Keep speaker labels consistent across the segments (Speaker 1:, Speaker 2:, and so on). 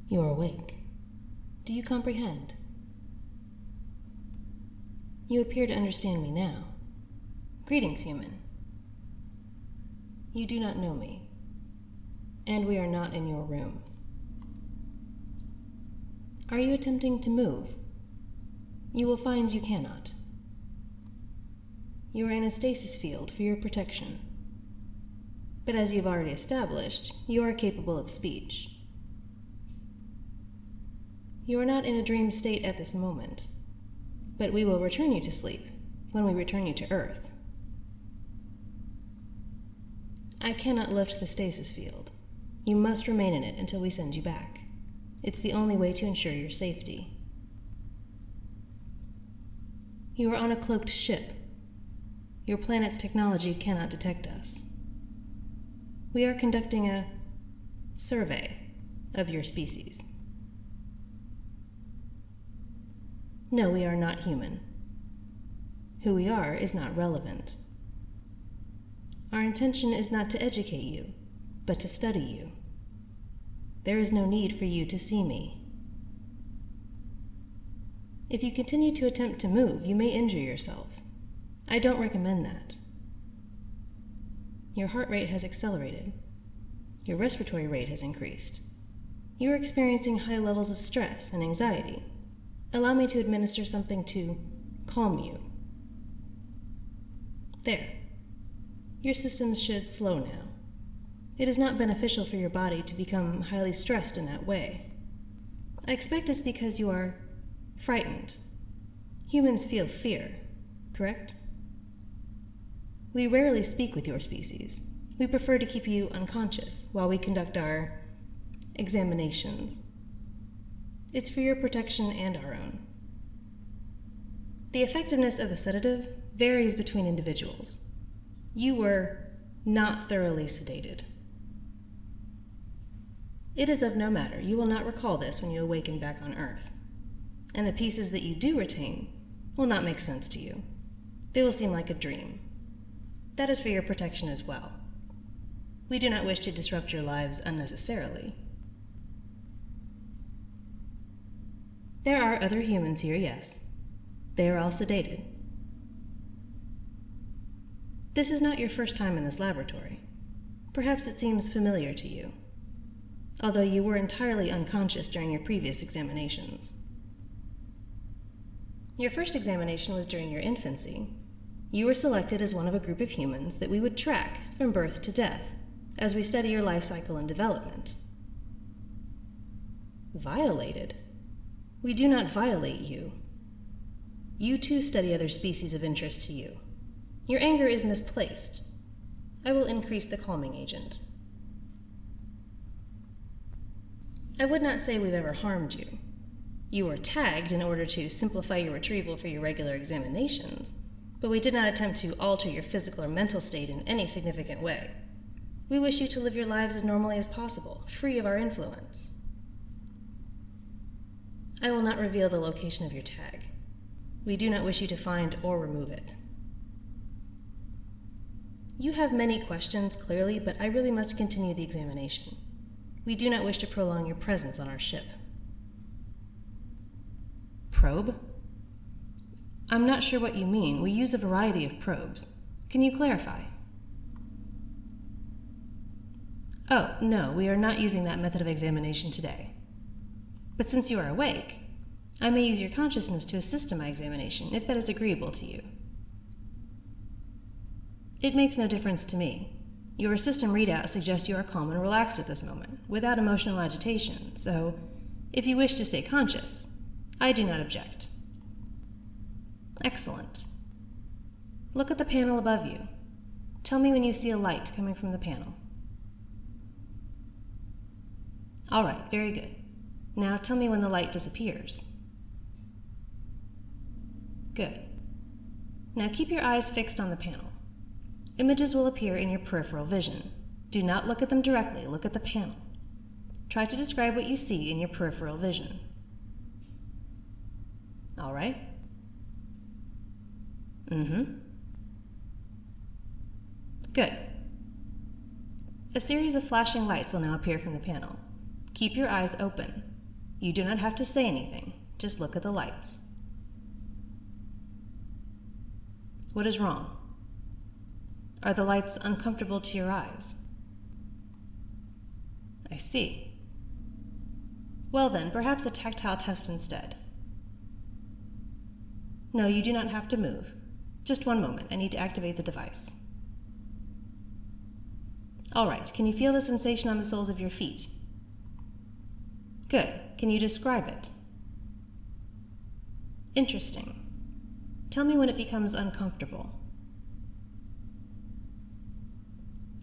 Speaker 1: You are awake. Do you comprehend? You appear to understand me now. Greetings, human. You do not know me, and we are not in your room. Are you attempting to move? You will find you cannot. You are in a stasis field for your protection. But as you've already established, you are capable of speech. You are not in a dream state at this moment, but we will return you to sleep when we return you to Earth. I cannot lift the stasis field. You must remain in it until we send you back. It's the only way to ensure your safety. You are on a cloaked ship. Your planet's technology cannot detect us. We are conducting a survey of your species. No, we are not human. Who we are is not relevant. Our intention is not to educate you, but to study you. There is no need for you to see me. If you continue to attempt to move, you may injure yourself. I don't recommend that. Your heart rate has accelerated. Your respiratory rate has increased. You are experiencing high levels of stress and anxiety. Allow me to administer something to calm you. There. Your systems should slow now. It is not beneficial for your body to become highly stressed in that way. I expect it's because you are frightened. Humans feel fear, correct? We rarely speak with your species. We prefer to keep you unconscious while we conduct our examinations. It's for your protection and our own. The effectiveness of the sedative varies between individuals. You were not thoroughly sedated. It is of no matter. You will not recall this when you awaken back on Earth. And the pieces that you do retain will not make sense to you. They will seem like a dream. That is for your protection as well. We do not wish to disrupt your lives unnecessarily. There are other humans here, yes. They are all sedated. This is not your first time in this laboratory. Perhaps it seems familiar to you, although you were entirely unconscious during your previous examinations. Your first examination was during your infancy. You were selected as one of a group of humans that we would track from birth to death as we study your life cycle and development. Violated? We do not violate you. You too study other species of interest to you. Your anger is misplaced. I will increase the calming agent. I would not say we've ever harmed you. You were tagged in order to simplify your retrieval for your regular examinations, but we did not attempt to alter your physical or mental state in any significant way. We wish you to live your lives as normally as possible, free of our influence. I will not reveal the location of your tag. We do not wish you to find or remove it. You have many questions, clearly, but I really must continue the examination. We do not wish to prolong your presence on our ship. Probe? I'm not sure what you mean. We use a variety of probes. Can you clarify? Oh, no, we are not using that method of examination today. But since you are awake, I may use your consciousness to assist in my examination, if that is agreeable to you. It makes no difference to me. Your system readout suggests you are calm and relaxed at this moment, without emotional agitation, so if you wish to stay conscious, I do not object. Excellent. Look at the panel above you. Tell me when you see a light coming from the panel. All right, very good. Now tell me when the light disappears. Good. Now keep your eyes fixed on the panel. Images will appear in your peripheral vision. Do not look at them directly, look at the panel. Try to describe what you see in your peripheral vision. All right? Good. A series of flashing lights will now appear from the panel. Keep your eyes open. You do not have to say anything. Just look at the lights. What is wrong? Are the lights uncomfortable to your eyes? I see. Well then, perhaps a tactile test instead. No, you do not have to move. Just one moment, I need to activate the device. All right, can you feel the sensation on the soles of your feet? Good. Can you describe it? Interesting. Tell me when it becomes uncomfortable.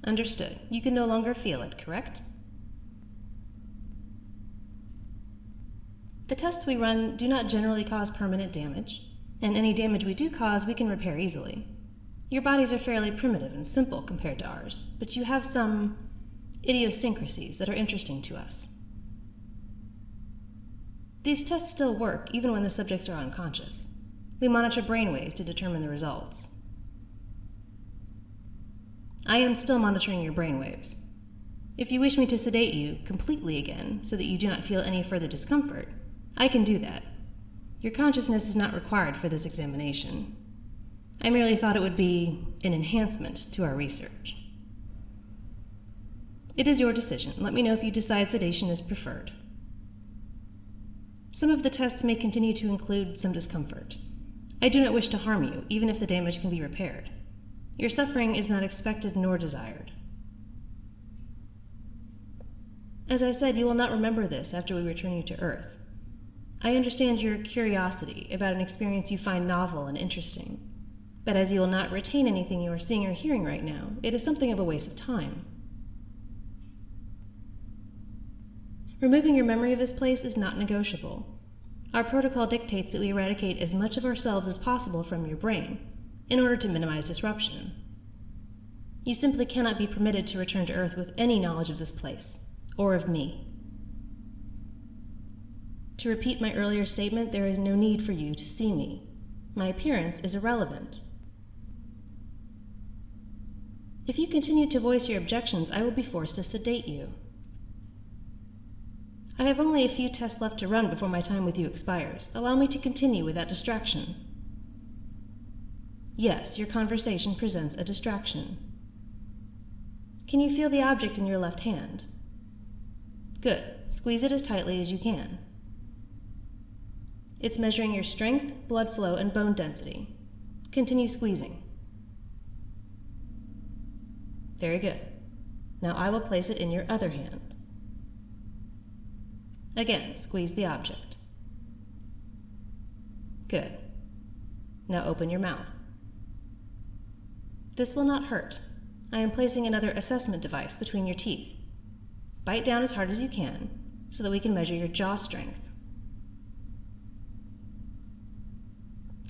Speaker 1: Understood. You can no longer feel it, correct? The tests we run do not generally cause permanent damage, and any damage we do cause we can repair easily. Your bodies are fairly primitive and simple compared to ours, but you have some idiosyncrasies that are interesting to us. These tests still work even when the subjects are unconscious. We monitor brainwaves to determine the results. I am still monitoring your brainwaves. If you wish me to sedate you completely again so that you do not feel any further discomfort, I can do that. Your consciousness is not required for this examination. I merely thought it would be an enhancement to our research. It is your decision. Let me know if you decide sedation is preferred. Some of the tests may continue to include some discomfort. I do not wish to harm you, even if the damage can be repaired. Your suffering is not expected nor desired. As I said, you will not remember this after we return you to Earth. I understand your curiosity about an experience you find novel and interesting, but as you will not retain anything you are seeing or hearing right now, it is something of a waste of time. Removing your memory of this place is not negotiable. Our protocol dictates that we eradicate as much of ourselves as possible from your brain, in order to minimize disruption. You simply cannot be permitted to return to Earth with any knowledge of this place, or of me. To repeat my earlier statement, there is no need for you to see me. My appearance is irrelevant. If you continue to voice your objections, I will be forced to sedate you. I have only a few tests left to run before my time with you expires. Allow me to continue without distraction. Yes, your conversation presents a distraction. Can you feel the object in your left hand? Good. Squeeze it as tightly as you can. It's measuring your strength, blood flow, and bone density. Continue squeezing. Very good. Now I will place it in your other hand. Again, squeeze the object. Good. Now open your mouth. This will not hurt. I am placing another assessment device between your teeth. Bite down as hard as you can so that we can measure your jaw strength.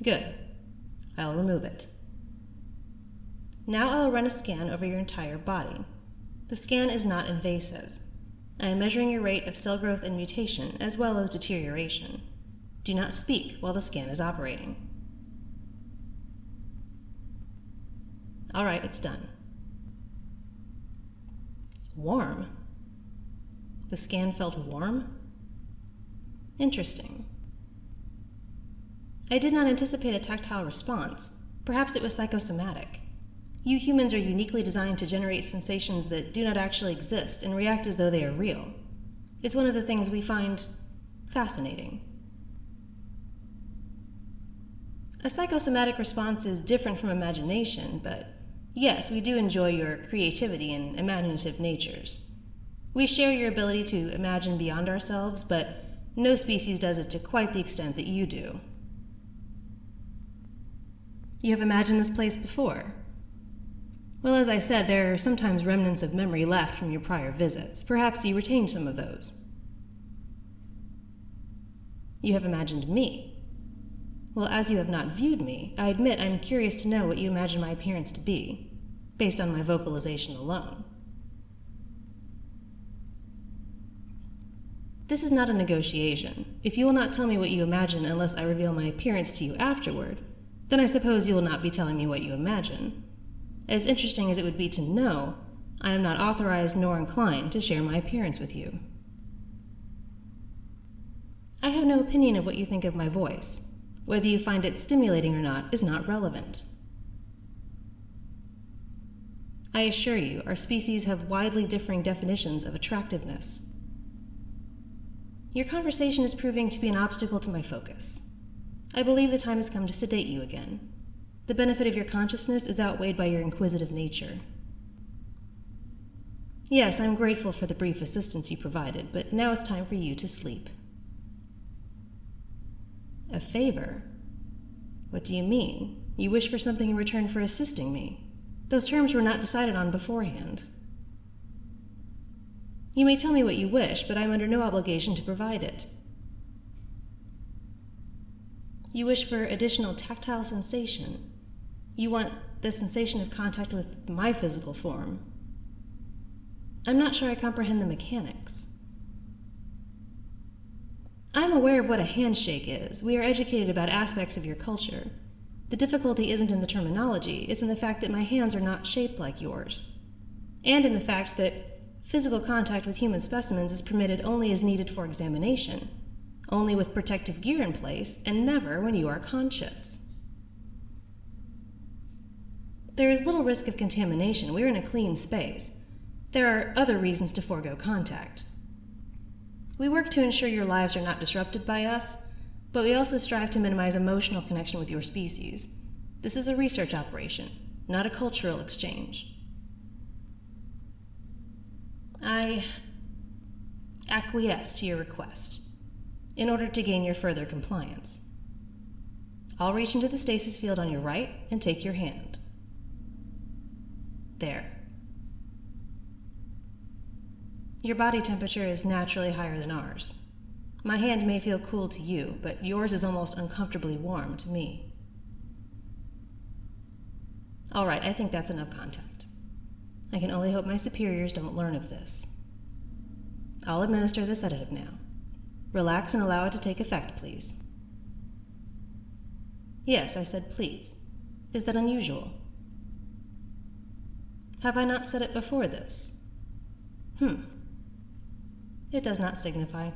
Speaker 1: Good. I'll remove it. Now I'll run a scan over your entire body. The scan is not invasive. I am measuring your rate of cell growth and mutation, as well as deterioration. Do not speak while the scan is operating. All right, it's done. Warm? The scan felt warm? Interesting. I did not anticipate a tactile response. Perhaps it was psychosomatic. You humans are uniquely designed to generate sensations that do not actually exist and react as though they are real. It's one of the things we find fascinating. A psychosomatic response is different from imagination, but yes, we do enjoy your creativity and imaginative natures. We share your ability to imagine beyond ourselves, but no species does it to quite the extent that you do. You have imagined this place before? Well, as I said, there are sometimes remnants of memory left from your prior visits. Perhaps you retained some of those. You have imagined me. Well, as you have not viewed me, I admit I'm curious to know what you imagine my appearance to be, based on my vocalization alone. This is not a negotiation. If you will not tell me what you imagine unless I reveal my appearance to you afterward, then I suppose you will not be telling me what you imagine. As interesting as it would be to know, I am not authorized nor inclined to share my appearance with you. I have no opinion of what you think of my voice. Whether you find it stimulating or not is not relevant. I assure you, our species have widely differing definitions of attractiveness. Your conversation is proving to be an obstacle to my focus. I believe the time has come to sedate you again. The benefit of your consciousness is outweighed by your inquisitive nature. Yes, I'm grateful for the brief assistance you provided, but now it's time for you to sleep. A favor? What do you mean? You wish for something in return for assisting me? Those terms were not decided on beforehand. You may tell me what you wish, but I'm under no obligation to provide it. You wish for additional tactile sensation. You want the sensation of contact with my physical form. I'm not sure I comprehend the mechanics. I'm aware of what a handshake is. We are educated about aspects of your culture. The difficulty isn't in the terminology, it's in the fact that my hands are not shaped like yours. And in the fact that physical contact with human specimens is permitted only as needed for examination, only with protective gear in place, and never when you are conscious. There is little risk of contamination. We're in a clean space. There are other reasons to forego contact. We work to ensure your lives are not disrupted by us, but we also strive to minimize emotional connection with your species. This is a research operation, not a cultural exchange. I acquiesce to your request in order to gain your further compliance. I'll reach into the stasis field on your right and take your hand. There. Your body temperature is naturally higher than ours. My hand may feel cool to you, but yours is almost uncomfortably warm to me. All right, I think that's enough contact. I can only hope my superiors don't learn of this. I'll administer the sedative now. Relax and allow it to take effect, please. Yes, I said please. Is that unusual? Have I not said it before this? It does not signify.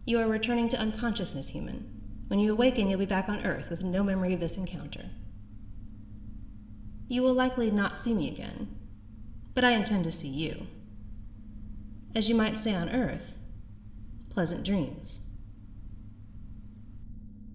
Speaker 1: You are returning to unconsciousness, human. When you awaken, you'll be back on Earth with no memory of this encounter. You will likely not see me again, but I intend to see you. As you might say on Earth, pleasant dreams.